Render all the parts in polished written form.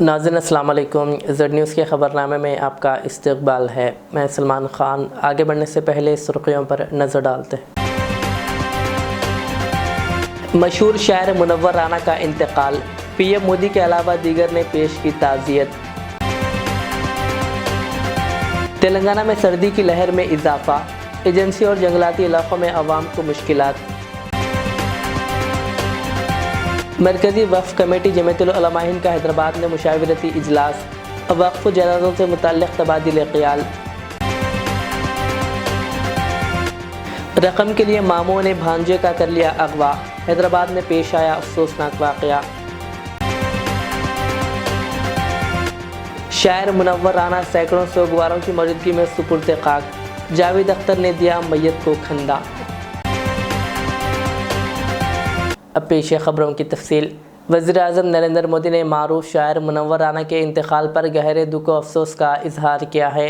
नाज़रीन अस्सलाम वालेकुम। ज़ेड न्यूज़ के ख़बरनामे में आपका इस्तकबाल है। मैं सलमान ख़ान। आगे बढ़ने से पहले सुर्खियों पर नज़र डालते हैं। मशहूर शायर मुनव्वर राना का इंतकाल, पीएम मोदी के अलावा दीगर ने पेश की ताज़ियत। तेलंगाना में सर्दी की लहर में इजाफा, एजेंसी और जंगलाती इलाकों में आवाम को मुश्किलात। मरकज़ी वक्फ कमेटी जमीयतुल उलमा हिंद का हैदराबाद में मुशावरती इजलास, वक्फ जायदादों से मुतल्लिक़ तबादिल ख़याल। रकम के लिए मामों ने भांजे का कर लिया अगवा, हैदराबाद में पेश आया अफसोसनाक वाक़या। शायर मुनव्वर राना सैकड़ों सोगवारों की मौजूदगी में सुपुर्द खाक, जावेद अख्तर ने दिया मैयत को खंदा। अब पेश है ख़बरों की तफसील। वज़ीर-ए-आज़म नरेंद्र मोदी ने मारूफ शायर मुनव्वर राना के इंतकाल पर गहरे दुख व अफसोस का इजहार किया है।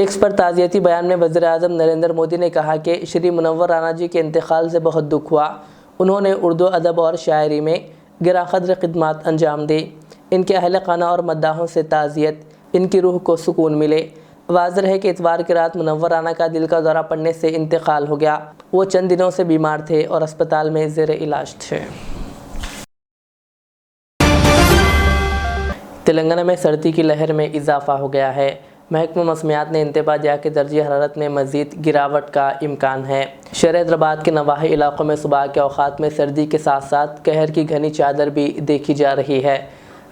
एक्स पर ताज़ियती बयान में वज़ीर-ए-आज़म नरेंद्र मोदी ने कहा कि श्री मुनव्वर राना जी के इंतकाल से बहुत दुख हुआ। उन्होंने उर्दू अदब और शायरी में गिराक़द्र खिदमत अंजाम दी। इनके अहल खाना और मद्दाहों से ताज़ियत, इनकी रूह को सुकून मिले। वाज़ेह है कि इतवार की रात मुनव्वर राना का दिल का दौरा पड़ने से इंतकाल हो गया। वो चंद दिनों से बीमार थे और अस्पताल में ज़ेर इलाज थे। तेलंगाना में सर्दी की लहर में इजाफा हो गया है। महकमा मौसमियात ने इंतबा दिया कि दर्जे हरारत में मज़ीद गिरावट का इम्कान है। शहर हैदराबाद के नवाही इलाकों में सुबह के औक़ात में सर्दी के साथ साथ कहर की घनी चादर भी देखी जा रही है।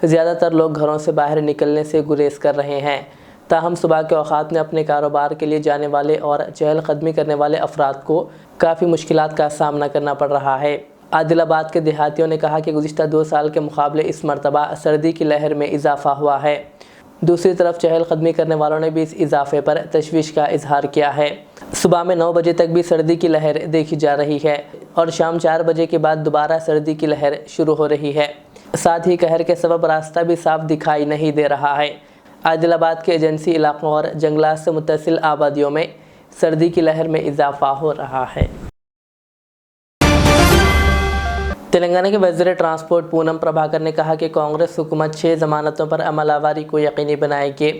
ज़्यादातर लोग घरों से बाहर निकलने से गुरेज कर रहे हैं। ताहम सुबह के औक़ात में अपने कारोबार के लिए जाने वाले और चहलकदमी करने वाले अफराद को काफ़ी मुश्किलात का सामना करना पड़ रहा है। आदिलाबाद के देहातियों ने कहा कि गुज़िश्ता 2 साल के मुकाबले इस मरतबा सर्दी की लहर में इजाफा हुआ है। दूसरी तरफ चहलकदमी करने वालों ने भी इस इजाफे पर तशवीश का इजहार किया है। सुबह में 9 बजे तक भी सर्दी की लहर देखी जा रही है और शाम 4 बजे के बाद दोबारा सर्दी की लहर शुरू हो रही है। साथ ही कहर के सबब रास्ता भी साफ दिखाई नहीं दे रहा है। आदिलाबाद के एजेंसी इलाकों और जंगलात से मुत्तसिल आबादियों में सर्दी की लहर में इजाफा हो रहा है। तेलंगाना के वज़ीर ट्रांसपोर्ट पूनम प्रभाकर ने कहा कि कांग्रेस हुकूमत 6 ज़मानतों पर अमलावरी को यकीनी बनाएगी।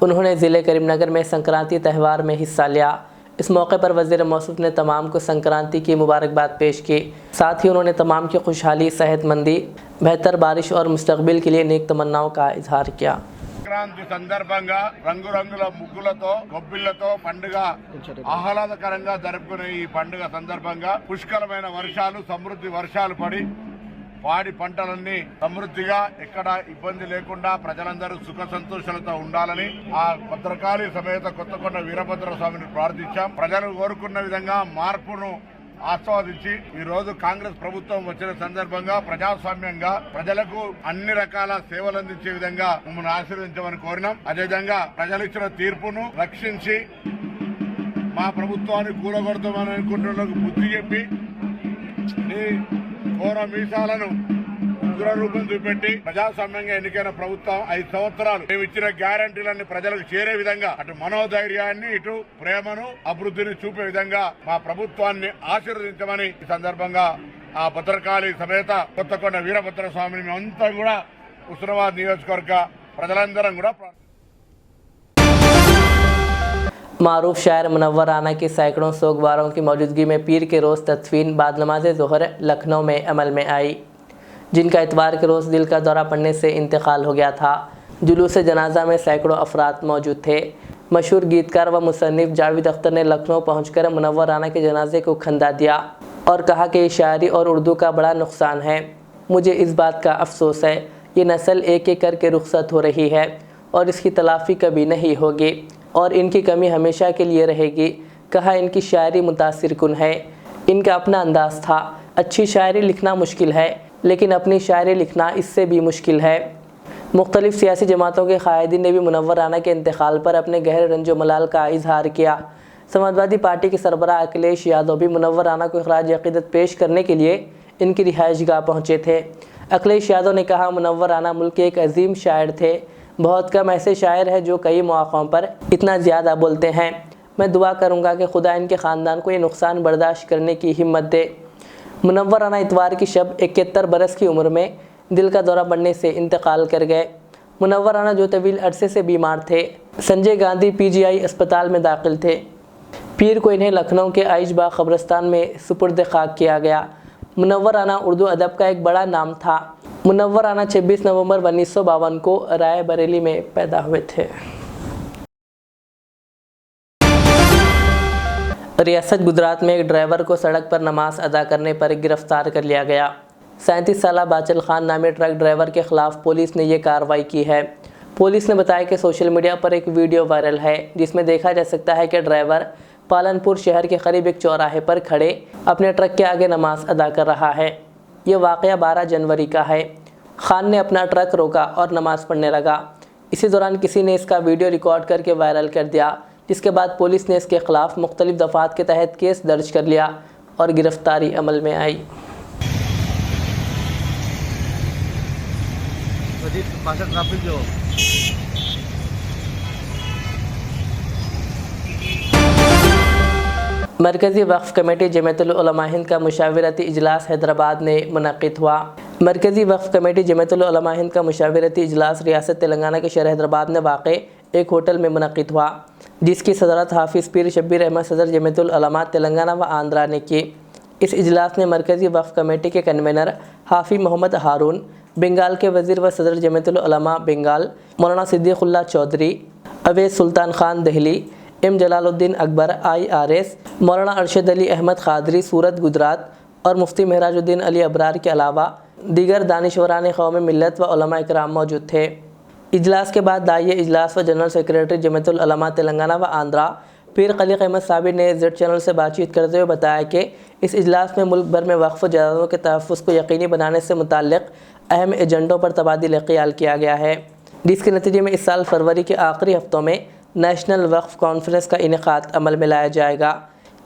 उन्होंने ज़िले करीमनगर में संक्रांति त्यौहार में हिस्सा लिया। इस मौके पर वज़ीर मौसूफ ने तमाम को संक्रांति की मुबारकबाद पेश की। साथ ही उन्होंने तमाम की खुशहाली, सेहतमंदी, बेहतर बारिश और मुस्तक़बिल के लिए नेक तमन्नाओं का इजहार किया। సంక్రాంతి సందర్భంగా రంగురంగుల ముగ్గులతో గొబ్బిళ్లతో పండుగ ఆహ్లాదకరంగా జరుపుకునే ఈ పండుగ సందర్భంగా పుష్కలమైన వర్షాలు, సమృద్ధి వర్షాలు పడి పాడి పంటలన్నీ సమృద్ధిగా ఎక్కడ ఇబ్బంది లేకుండా ప్రజలందరూ సుఖ సంతోషాలతో ఉండాలని ఆ భద్రకాళి సమేత కొత్తకొండ వీరభద్ర స్వామిని ప్రార్థించాం. ప్రజలు కోరుకున్న విధంగా మార్పును ఆస్వాదించి ఈ రోజు కాంగ్రెస్ ప్రభుత్వం వచ్చిన సందర్భంగా ప్రజాస్వామ్యంగా ప్రజలకు అన్ని రకాల సేవలు అందించే విధంగా మమ్మల్ని ఆశీర్వదించమని కోరినాం. అదేవిధంగా ప్రజలు ఇచ్చిన తీర్పును రక్షించి మా ప్రభుత్వాన్ని కూలగొడతామని అనుకుంటున్న బుద్ధి చెప్పి ఈ ఘోర మీసాలను రూపం చూపెట్టి ప్రజాస్వామ్యంగా ఎన్నికైన ప్రభుత్వం 5 సంవత్సరాలు మేము ఇచ్చిన గ్యారంటీలన్నీ ప్రజలకు చేరే విధంగా అటు మనోధైర్యాన్ని, ఇటు ప్రేమను, అభివృద్ధిని చూపే విధంగా మా ప్రభుత్వాన్ని ఆశీర్వదించమని ఈ సందర్భంగా ఆ భద్రకాళి సమేత కొత్తకొండ వీరభద్ర స్వామిని మేమంతా కూడా హుస్నాబాద్ నియోజకవర్గ ప్రజలందరం కూడా मारूफ शायर मुनव्वर राना की सैकड़ों सोगवारों की मौजूदगी में पीर के रोज़ तदफीन बाद नमाज ज़ोहर लखनऊ में अमल में आई, जिनका इतवार के रोज़ दिल का दौरा पड़ने से इंतकाल हो गया था। जुलूस जनाजा में सैकड़ों अफराद मौजूद थे। मशहूर गीतकार व मुसन्निफ जावेद अख्तर ने लखनऊ पहुंचकर मुनव्वर राना के जनाजे को खंदा दिया और कहा कि शायरी और उर्दू का बड़ा नुकसान है। मुझे इस बात का अफसोस है, ये नस्ल एक एक करके रुखसत हो रही है और इसकी तलाफ़ी कभी नहीं होगी और इनकी कमी हमेशा के लिए रहेगी। कहा इनकी शायरी मुतासिर कुन है, इनका अपना अंदाज़ था। अच्छी शायरी लिखना मुश्किल है, लेकिन अपनी शायरी लिखना इससे भी मुश्किल है। मुख्तलिफ़ सियासी जमातों के क़ायदीन ने भी मुनव्वर राना के इंतकाल पर अपने गहरे रंजो मलाल का इजहार किया। समाजवादी पार्टी के सरबराह अखिलेश यादव भी मुनव्वर राना को ख़राज अक़ीदत पेश करने के लिए इनकी रिहाइश गाह पहुँचे थे। अखिलेश यादव ने कहा मुनव्वर राना मुल्क के एक अजीम शायर थे। बहुत कम ऐसे शायर हैं जो कई मौक़ों पर इतना ज़्यादा बोलते हैं। मैं दुआ करूँगा कि खुदा इनके ख़ानदान को ये नुकसान बर्दाश्त करने की हिम्मत दे। मुनव्वर राना इतवार की शब 71 बरस की उम्र में दिल का दौरा पड़ने से इंतकाल कर गए। मुनव्वर राना जो तवील अरसे से बीमार थे, संजय गांधी PGI अस्पताल में दाखिल थे। पीर को इन्हें लखनऊ के आइश बाग कब्रिस्तान में सुपुर्द खाक किया गया। मुनव्वर राना उर्दू अदब का एक बड़ा नाम था। मुनव्वर राना 26 नवंबर 1952 को राय बरेली में पैदा हुए थे। रियासत गुजरात में एक ड्राइवर को सड़क पर नमाज अदा करने पर गिरफ्तार कर लिया गया। 37 साला बाचल खान नामी ट्रक ड्राइवर के खिलाफ पुलिस ने ये कार्रवाई की है। पुलिस ने बताया कि सोशल मीडिया पर एक वीडियो वायरल है जिसमें देखा जा सकता है कि ड्राइवर पालनपुर शहर के करीब एक चौराहे पर खड़े अपने ट्रक के आगे नमाज अदा कर रहा है। ये वाक़या 12 जनवरी का है। खान ने अपना ट्रक रोका और नमाज़ पढ़ने लगा। इसी दौरान किसी ने इसका वीडियो रिकॉर्ड करके वायरल कर दिया, जिसके बाद पुलिस ने इसके खिलाफ मुख्तलिफ दफ़ात के तहत केस दर्ज कर लिया और गिरफ्तारी अमल में आई। मरकज़ी वक्फ़ कमेटी जमीयतुल उलमा हिंद का मुशावरती इजलास हैदराबाद में मुनक़िद हुआ। मरकज़ी वक्फ़ कमेटी जमीयतुल उलमा हिंद का मुशावरती इजलास रियासत तेलंगाना के शहर हैदराबाद में वाक़ एक होटल में मुनक़िद हुआ, जिसकी सदरत हाफिज़ पीर शब्बीर अहमद सदर जमीयतुल उलमा तेलंगाना व आंध्रा ने की। इस इजलास में मरकज़ी वक्फ़ कमेटी के कन्वेनर हाफ़ी मोहम्मद हारून, बंगाल के वज़ीर व सदर जमीयतुल उलमा बंगाल मौलाना सिद्दीक़ुल्लाह चौधरी, अवैस सुल्तान खान दहली, एम जलालुद्दीन अकबर IRS, मौलाना अरशद अली अहमद क़ादरी सूरत गुजरात और मुफ्ती महराजुद्दीन अली अबरार के अलावा दीगर दानिशवरान क़ौम मिल्लत व उलमा इकराम मौजूद थे। इजलास के बाद दाइए इजलास व जनरल सेक्रेटरी जमीयतुल उलमा तेलंगाना व आंध्रा पीर खलीक अहमद साबिर ने जेड चैनल से बातचीत करते हुए बताया कि इस इजलास में मुल्क भर में वक्फ़ जायदादों के तहफ़्फ़ुज़ को यकीनी बनाने से मुताल्लिक़ अहम एजेंडों पर तबादिल ख़याल किया गया है, जिसके नतीजे में इस साल फरवरी के आखिरी हफ्तों में नेशनल वक्फ़ कॉन्फ्रेंस का इनेकाद अमल में लाया जाएगा,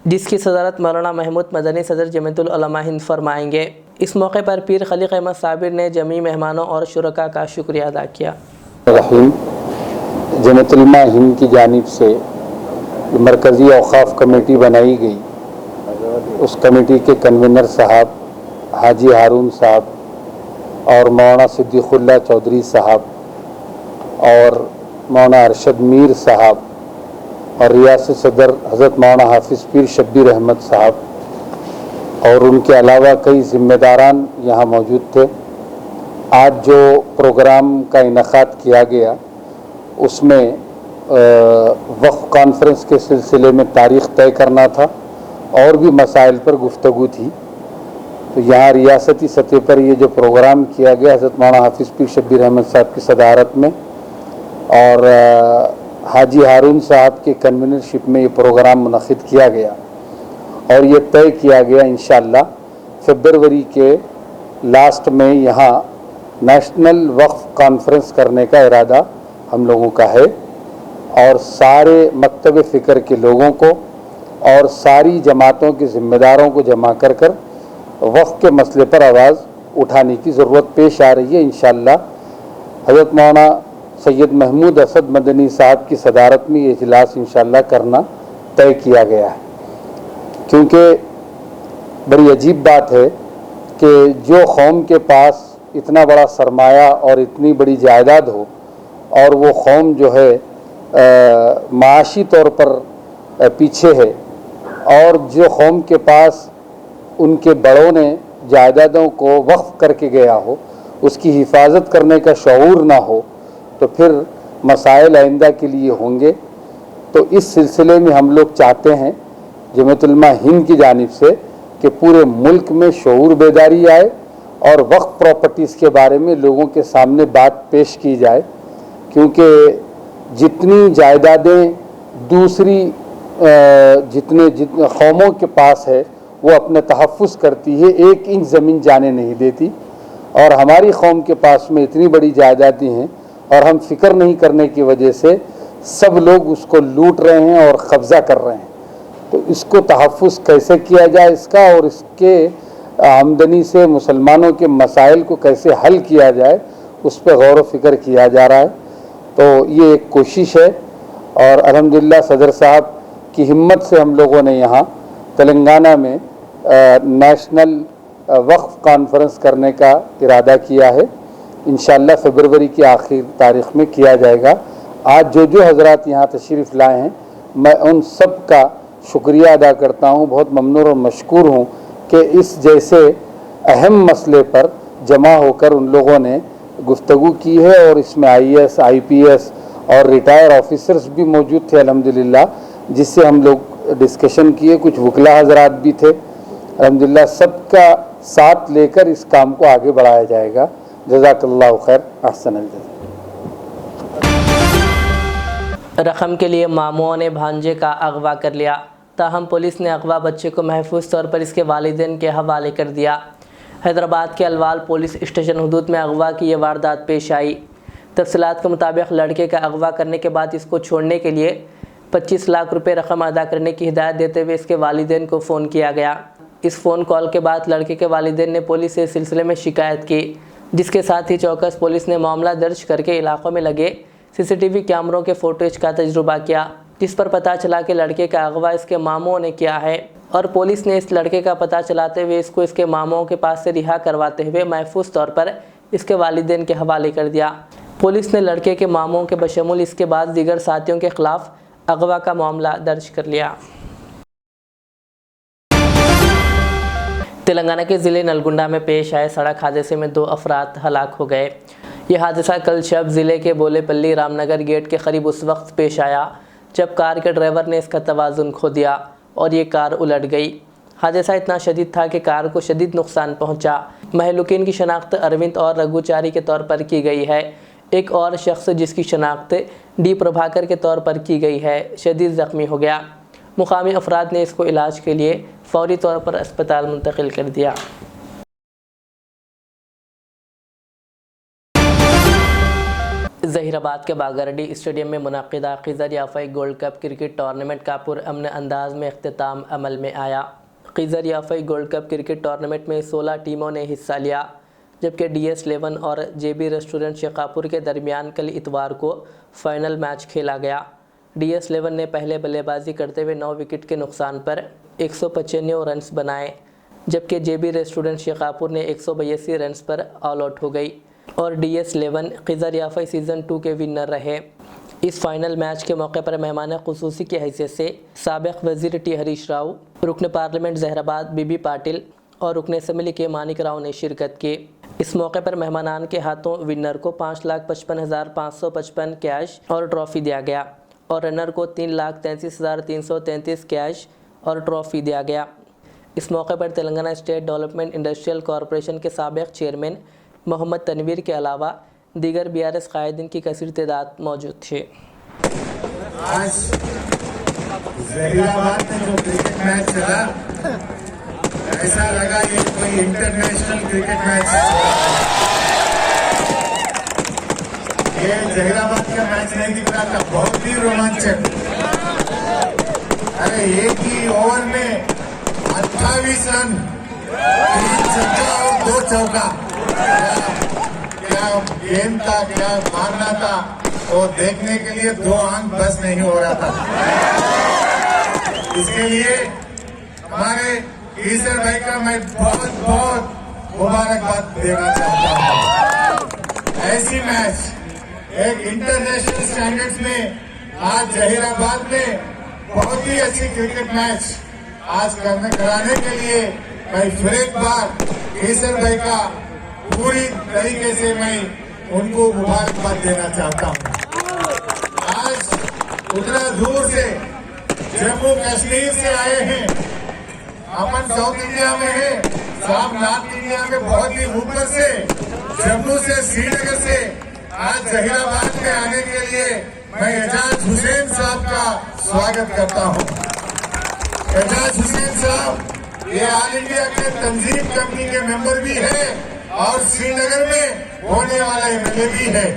जिसकी सदारत मौलाना महमूद मदनी सदर जमीयतुल उलमा हिंद फरमाएंगे। इस मौके पर पीर खलीक अहमद साबिर ने जमी मेहमानों और शुरका का शुक्रिया अदा किया। जमीयतुल उलमा हिंद की जानिब से मरकज़ी औक़ाफ़ कमेटी बनाई गई, उस कमेटी के कन्वीनर साहब हाजी हारून साहब और मौलाना सिद्दीक़ुल्लाह चौधरी साहब और मौलाना अरशद मीर साहब और रियासत सदर हज़रत मौलाना हाफिज़ पीर शब्बीर अहमद साहब और उनके अलावा कई ज़िम्मेदारान यहाँ मौजूद थे। आज जो प्रोग्राम का इनेकाद किया गया उसमें वक्फ़ कॉन्फ्रेंस के सिलसिले में तारीख़ तय करना था और भी मसाइल पर गुफ्तगू थी। तो यहाँ रियासती सतह पर ये जो प्रोग्राम किया गया हज़रत मौलाना हाफिज़ पीर शब्बीर अहमद साहब की सदारत में और हाजी हारून साहब के कन्वीनरशिप में ये प्रोग्राम मुनक़िद किया गया और ये तय किया गया इंशाअल्लाह फरवरी के लास्ट में यहाँ नेशनल वक्फ़ कॉन्फ्रेंस करने का इरादा हम लोगों का है और सारे मकतब फ़िक्र के लोगों को और सारी जमातों के ज़िम्मेदारों को जमा कर कर वक्फ़ के मसले पर आवाज़ उठाने की ज़रूरत पेश आ रही है। इंशाअल्लाह हज़रत मौलाना सैयद महमूद असद मदनी साहब की सदारत में ये इजलास इंशाअल्लाह करना तय किया गया है, क्योंकि बड़ी अजीब बात है कि जो कौम के पास इतना बड़ा सरमाया और इतनी बड़ी जायदाद हो और वो कौम जो है माशी तौर पर पीछे है और जो कौम के पास उनके बड़ों ने जायदादों को वक्फ करके गया हो उसकी हिफाजत करने का शऊर ना हो तो फिर मसाइल आइंदा के लिए होंगे। तो इस सिलसिले में हम लोग चाहते हैं जमीयतुल उलमा हिंद की जानिब से कि पूरे मुल्क में शऊर बेदारी आए और वक्फ प्रॉपर्टीज़ के बारे में लोगों के सामने बात पेश की जाए, क्योंकि जितनी जायदादें दूसरी जितने कौमों के पास है वो अपने तहफ़्फ़ुज़ करती है, 1 इंच ज़मीन जाने नहीं देती और हमारी कौम के पास में इतनी बड़ी जायदादें हैं और हम फ़िक्र नहीं करने की वजह से सब लोग उसको लूट रहे हैं और कब्ज़ा कर रहे हैं। तो इसको तहफ़्फ़ुज़ कैसे किया जाए इसका और इसके आमदनी से मुसलमानों के मसाइल को कैसे हल किया जाए उस पर गौर व फ़िक्र किया जा रहा है। तो ये एक कोशिश है और अल्हम्दुलिल्लाह सदर साहब की हिम्मत से हम लोगों ने यहाँ तेलंगाना में नेशनल वक्फ़ कॉन्फ्रेंस करने का इरादा किया है। इंशाअल्लाह फरवरी की आखिर तारीख में किया जाएगा। आज जो हजरात यहाँ तशरीफ़ लाए हैं, मैं उन सब का शुक्रिया अदा करता हूँ, बहुत ममनून और मशकूर हूँ कि इस जैसे अहम मसले पर जमा होकर उन लोगों ने गुफ्तगू की है और इसमें IAS, IPS और रिटायर ऑफिसर्स भी मौजूद थे अल्हम्दुलिल्लाह, जिससे हम लोग डिस्कशन किए। कुछ वकला हजरात भी थे अल्हम्दुलिल्लाह। सबका साथ लेकर इस काम को आगे बढ़ाया जाएगा। जज़ाकल्लाहु खैर, अहसनल जज़ा। रकम के लिए मामूओं ने भांजे का अगवा कर लिया, ताहम पुलिस ने अगवा बच्चे को महफूज तौर पर इसके वालिदैन के हवाले कर दिया। हैदराबाद के अलवाल पुलिस स्टेशन हदूद में अगवा की यह वारदात पेश आई। तफसीलात के मुताबिक लड़के का अगवा करने के बाद इसको छोड़ने के लिए 25 लाख रुपए रकम अदा करने की हिदायत देते हुए इसके वालिदैन को फ़ोन किया गया। इस फ़ोन कॉल के बाद लड़के के वालिदैन ने पुलिस से इस सिलसिले में शिकायत की, जिसके साथ ही चौकस पुलिस ने मामला दर्ज करके इलाकों में लगे CCTV कैमरों के फुटेज का तजुर्बा किया, जिस पर पता चला कि लड़के का अगवा इसके मामों ने किया है और पुलिस ने इस लड़के का पता चलाते हुए इसको इसके मामों के पास से रिहा करवाते हुए महफूज तौर पर इसके वालिदैन के हवाले कर दिया। पुलिस ने लड़के के मामों के बशमूल इसके बाद दीगर साथियों के खिलाफ अगवा का मामला दर्ज कर लिया। तेलंगाना के ज़िले नलगुंडा में पेश आए सड़क हादसे में 2 अफराद हलाक हो गए। यह हादसा कल शब ज़िले के बोलेपल्ली रामनगर गेट के करीब उस वक्त पेश आया जब कार के ड्राइवर ने इसका तवाज़ुन खो दिया और ये कार उलट गई। हादसा इतना शदीद था कि कार को शदीद नुकसान पहुंचा। महलुकीन की शनाख्त अरविंद और रघुचारी के तौर पर की गई है। एक और शख्स जिसकी शनाख्त डी प्रभाकर के तौर पर की गई है शदीद ज़ख्मी हो गया। मुकामी अफराद ने इसको इलाज के लिए फौरी तौर पर अस्पताल मुंतकिल कर दिया। ज़हीराबाद के बागरडी स्टेडियम में मुनक़िदा Khizr याफ़ई gold cup cricket tournament का पुरअमन अंदाज में इख्तिताम अमल में आया। Khizr याफ़ई gold cup cricket tournament में 16 टीमों ने हिस्सा लिया, जबकि DS11 और JB रेस्टोरेंट शेखापुर के दरमियान कल इतवार को फ़ाइनल मैच खेला गया। DS11 ने पहले बल्लेबाजी करते हुए 9 विकेट के नुकसान पर 195 रन्स बनाए, जबकि JB रेस्टोरेंट शेखापुर ने 182 रन्स पर ऑल आउट हो गई और DS11 ख़िज़र याफ़ई सीज़न 2 के विनर रहे। इस फाइनल मैच के मौके पर मेहमान ख़ुसूसी की हैसियत से साबिक़ वज़ीर T हरीश राव, रुकन पार्लियामेंट ज़हीराबाद BB पाटिल और रुकन असम्बली के मानिक राव ने शिरकत की। इस मौके पर मेहमानान के हाथों विनर को 5,55,555 कैश और ट्रॉफ़ी दिया गया और रनर को 3,33,333 कैश और ट्रॉफ़ी दिया गया। इस मौके पर Telangana state development industrial corporation के साबिक़ चेयरमैन मोहम्मद तनवीर के अलावा दीगर BRS कायदीन की कसीर तादाद मौजूद थे। आज ज़हीराबाद में जो क्रिकेट मैच चला, ऐसा लगा ये कोई इंटरनेशनल क्रिकेट मैच। ये ज़हीराबाद का मैच नहीं दिख रहा था, बहुत ही रोमांचक। अरे एक ही ओवर में 28 रन, 3 छक्का और 2 चौका। क्या गेम था, क्या मारना था, वो देखने के लिए 2 आंख बस नहीं हो रहा था। इसके लिए हमारे ईसर भाई का मैं बहुत बहुत मुबारकबाद देना चाहता हूँ। ऐसी मैच एक इंटरनेशनल स्टैंडर्ड्स में आज ज़हीराबाद में बहुत ही अच्छी क्रिकेट मैच आज कराने के लिए मैं फिर एक बार ईसर भाई का पूरी तरीके से मैं उनको मुबारकबाद देना चाहता हूँ। आज उतना दूर से जम्मू कश्मीर से आए हैं, अपन साउथ इंडिया में है, साहब नॉर्थ इंडिया में बहुत ही ऊपर से जम्मू से श्रीनगर से आज ज़हीराबाद में आने के लिए मैं एजाज हुसैन साहब का स्वागत करता हूँ। एजाज हुसैन साहब ये ऑल इंडिया के तंजीम कमेटी के मेंबर भी है और श्रीनगर में होने वाला MLA भी है।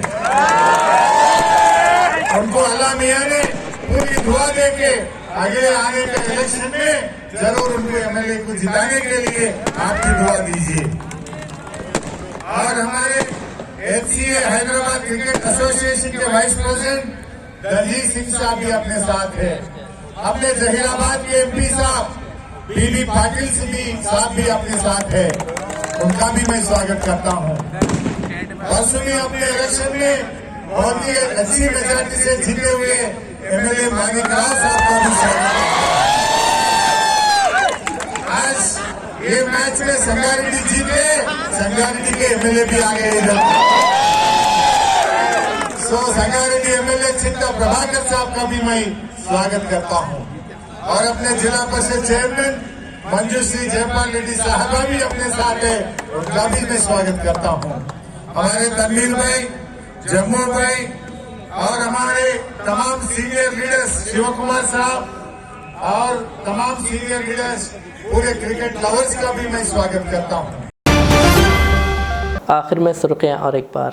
उनको अल्लाह मियां ने पूरी दुआ देके आगे आने के इलेक्शन में जरूर उनको MLA को जिताने के लिए आपकी दुआ दीजिए। और हमारे FCA हैदराबाद क्रिकेट एसोसिएशन के वाइस प्रेसिडेंट दलजीत सिंह साहब भी अपने साथ है। अपने ज़हीराबाद के MP साहब BB पाटिल साहब भी अपने साथ है, उनका भी मैं स्वागत करता हूं। परसों में अपने इलेक्शन में बहुत ही अच्छी मेजॉरिटी से जीते हुए एमएलए मानिकराव साहब का भी स्वागत है। आज ये मैच में संगारेड्डी जीते, संगारेड्डी के एमएलए भी आ गए इधर। सो संगारेड्डी एमएलए चिंता प्रभाकर साहब का भी मैं स्वागत करता हूँ और अपने जिला परिषद चेयरमैन मंजूश्री जयपाल रेड्डी साहबा भी अपने साथ है, उनका भी मैं स्वागत करता हूँ। हमारे तनवीर भाई, जम्मू भाई और हमारे तमाम सीनियर लीडर्स शिव कुमार साहब और तमाम सीनियर लीडर्स पूरे क्रिकेट लवर्स का भी मैं स्वागत करता हूँ। आखिर में सुर्खियां और एक बार।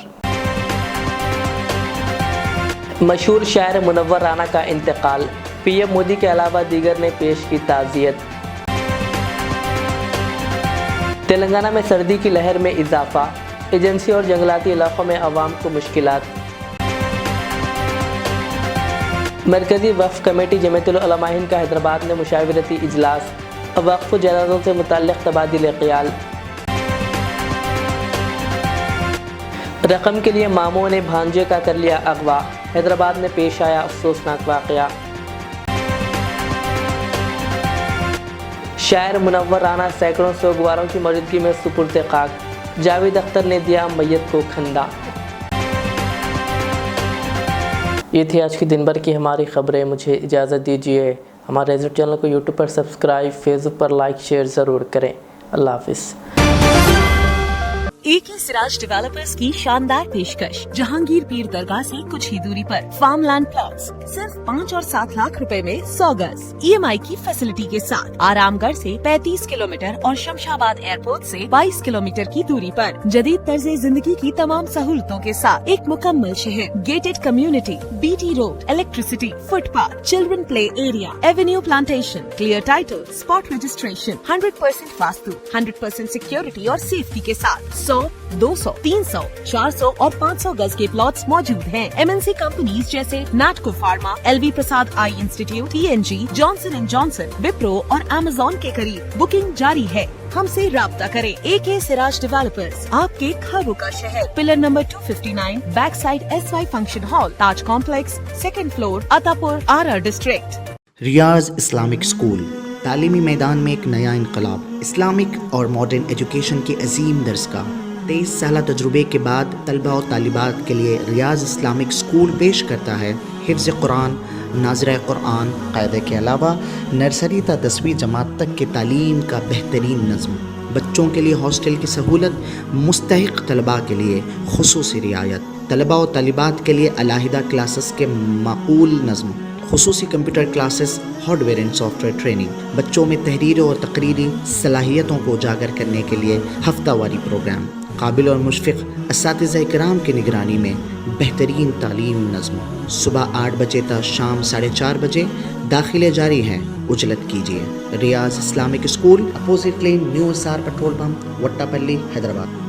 मशहूर शायर मुनव्वर राना का इंतकाल, पीएम मोदी के अलावा दीगर ने पेश की ताज़ियत। तेलंगाना में सर्दी की लहर में इजाफा, एजेंसी और जंगलाती इलाकों में अवाम को मुश्किलात। मरकजी वक्फ कमेटी जमीयतुल उलमा हिंद का हैदराबाद में मुशावरती इजलास, वक्फ जायदादों से मुताल्लिक़ तबादिल ख़याल। रकम के लिए मामों ने भांजे का कर लिया अगवा, हैदराबाद में पेश आया अफसोसनाक वाक़या। शायर मुनव्वर राना सैकड़ों सोगवारों की मौजूदगी में सुपुर्द खाक, जावेद अख्तर ने दिया मैयत को खंदा। ये थी आज की दिन भर की हमारी खबरें। मुझे इजाज़त दीजिए। हमारे यूट्यूब चैनल को यूट्यूब पर सब्सक्राइब, फेसबुक पर लाइक शेयर ज़रूर करें। अल्लाह हाफिज़। AK सिराज डेवलपर्स की शानदार पेशकश, जहांगीर पीर दरगाह से कुछ ही दूरी पर फार्मलैंड प्लॉट्स सिर्फ 5 और 7 लाख रुपए में 100 गज EMI की फैसिलिटी के साथ, आरामगढ़ से 35 किलोमीटर और शमशाबाद एयरपोर्ट से 22 किलोमीटर की दूरी पर, जदीद तर्ज जिंदगी की तमाम सहूलतों के साथ एक मुकम्मल शहर, gated community, BT road, electricity, footpath, children play area, Avenue plantation, clear title, spot registration, 100% vastu, 100% security और सेफ्टी के साथ 100, 200, 300, 400 और 500 गज के प्लॉट्स मौजूद हैं। MNC कंपनीज जैसे Natco Pharma, LV Prasad eye institute, TNG, Johnson and Johnson, Wipro और Amazon के करीब बुकिंग जारी है। हमसे राब्ता करें। AK सिराज डेवलपर्स, आपके ख्वाबों का शहर, pillar number 259, back side SY function hall, Taj complex, 2nd floor, Attapur, RR district. Riyaz Islamic school, तालीमी मैदान में एक नया इनकलाब। इस्लामिक और मॉडर्न एजुकेशन की अजीम दरसगाह, 23 साल तजुर्बे के बाद तलबा और तालिबात के लिए रियाज इस्लामिक स्कूल पेश करता है हिफ्ज़ कुरान, नाज़िरा कुरान, क़ायदे के अलावा नर्सरी ta 10वीं जमात तक की तालीम का बेहतरीन नज़्म। बच्चों के लिए हॉस्टल की सहूलत, मुस्तहिक़ तलबा के लिए खुसूसी रियायत, तलबा और तालिबात के लिए अलहदा क्लासेस के माकूल नज़्म, खुसूसी computer classes, hardware and software training, बच्चों में तहरीर और तकरीरी सलाहियतों को उजागर करने के लिए हफ्तावारी प्रोग्राम, काबिल और मुशफ़िक़ असातिज़ा इकराम की निगरानी में बेहतरीन तालीम नज़्म। सुबह 8 बजे तक शाम 4:30 बजे दाखिले जारी हैं, उजलत कीजिए। Riyaz Islamic school, opposite lane, new SR petrol pump, Vattepally, Hyderabad.